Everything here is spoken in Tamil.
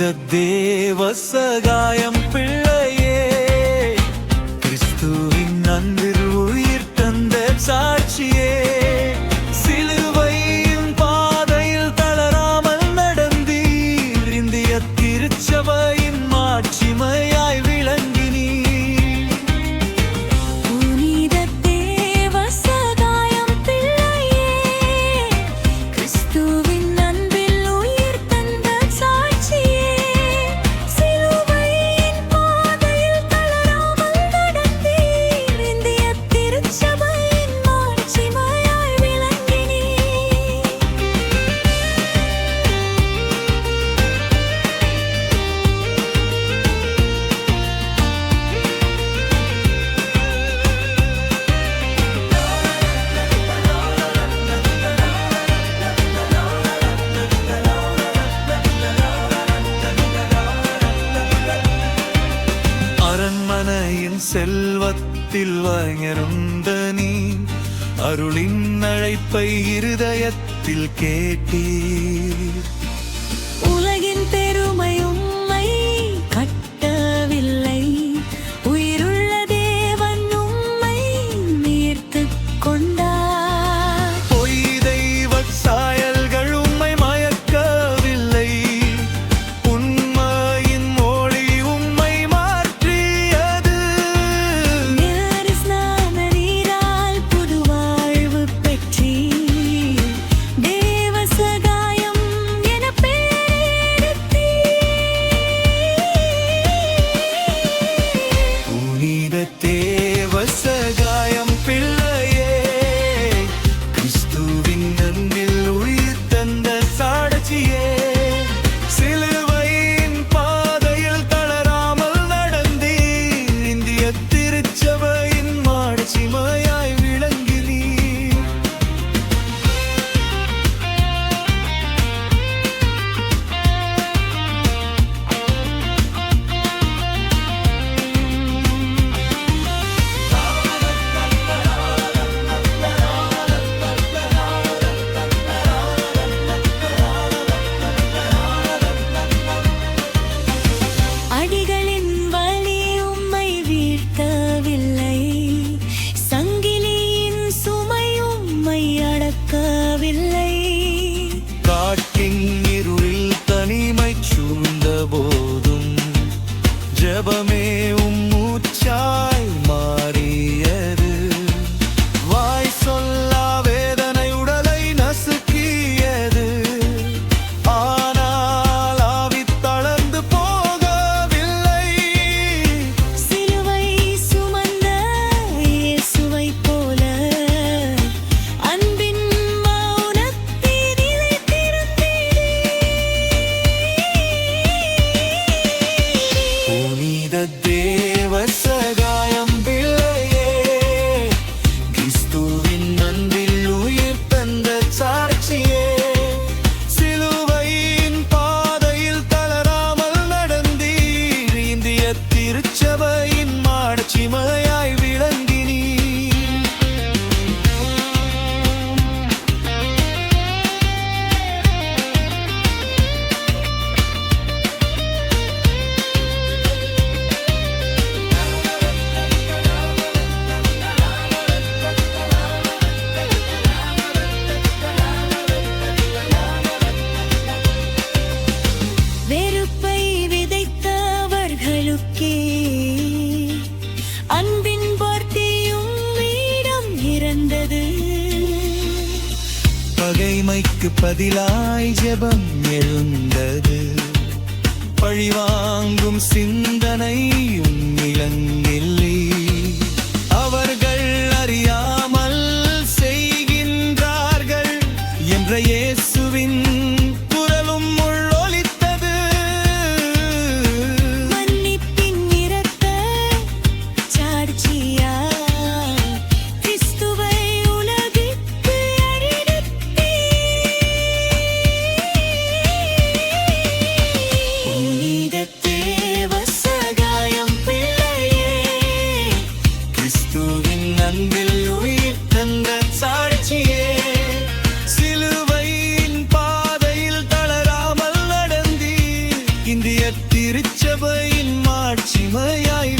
புனித தேவ சகாயம் பிள்ளையே, கிறிஸ்துவின் அன்பில் உயிர் தந்த சாட்சியே, சிலுவையின் பாதையில் தளராமல் நடந்தீர், இந்திய திருச்சபையின் மாட்சிமையாய் விளங்கினீர். செல்வத்தில் வயருந்த நீ அருளின் அழைப்பை இருதயத்தில் கேட்டீர். உலகின் பெருமை உம்மை கட்டவில்லை, உயிருள்ள தேவன் உம்மை மீட்டுக் கொண்டார். பொய் தெய்வ சாயல்கள் உம்மை மயக்கவில்லை, உண்மையின் மொழி உம்மை மாற்றியது. ஞானஸ்நான நீரால் புது வாழ்வு பெற்றீர், தேவ சகாயம் என பெயரிட்டீர். புனித தேவ சகாயம் பிள்ளையே, கிறிஸ்துவின் அன்பில் உயிர் தந்த சாட்சியே, சிலுவையின் பாதையில் தளராமல் நடந்தீர், இந்திய திருச்சபையின் மாட்சிமையாய் விளங்கினீர். அடிகளின் வலி உம்மை வீழ்த்தவில்லை, சங்கிலியின் சுமை உம்மை அடக்கவில்லை. காட்டின் இருளில் தனிமை சூழ்ந்த போதும் ஜெபமே உம் மூச்சாய் மாறியது. வாய் சொல்லா வேதனை உடலை நசுக்கியது, ஆனால் ஆவி தளர்ந்து போகவில்லை. சிலுவை சுமந்த இயேசுவைப் போல அன்பின் மௌனத்தில் நிலைத்திருந்தீர். புனித தேவ சகாயம் பிள்ளையே, கிறிஸ்துவின் அன்பில் உயிர் தந்த சாட்சியே, சிலுவையின் பாதையில் தளராமல் நடந்தீர், இந்திய திருச்சபையின் மாட்சிமையாய் விளங்கினீர். வெறுப்பை விதைத்தவர்களுக்கே அன்பின் வார்த்தையும் இடம் இறந்தது. பகைமைக்கு பதிலாய் ஜெபம் எழுந்தது, பழிவாங்கும் சிந்தனை இளங்கில்லை. அவர்கள் அறியாமல் செய்கின்றார்கள் என்ற இயேசுவின் குரலும் உள்ளொலித்தது. மன்னிப்பின் இரத்த சாட்சியாய் கிறிஸ்துவை உலகிற்கு அறிவித்தீர். புனித தேவ சகாயம் பிள்ளையே, கிறிஸ்துவின் அன்பில் உயிர் தந்த சாட்சியே, சிலுவையின் பாதையில் தளராமல் நடந்தீர், இந்திய திருச்சபையின் மாட்சிமையாய்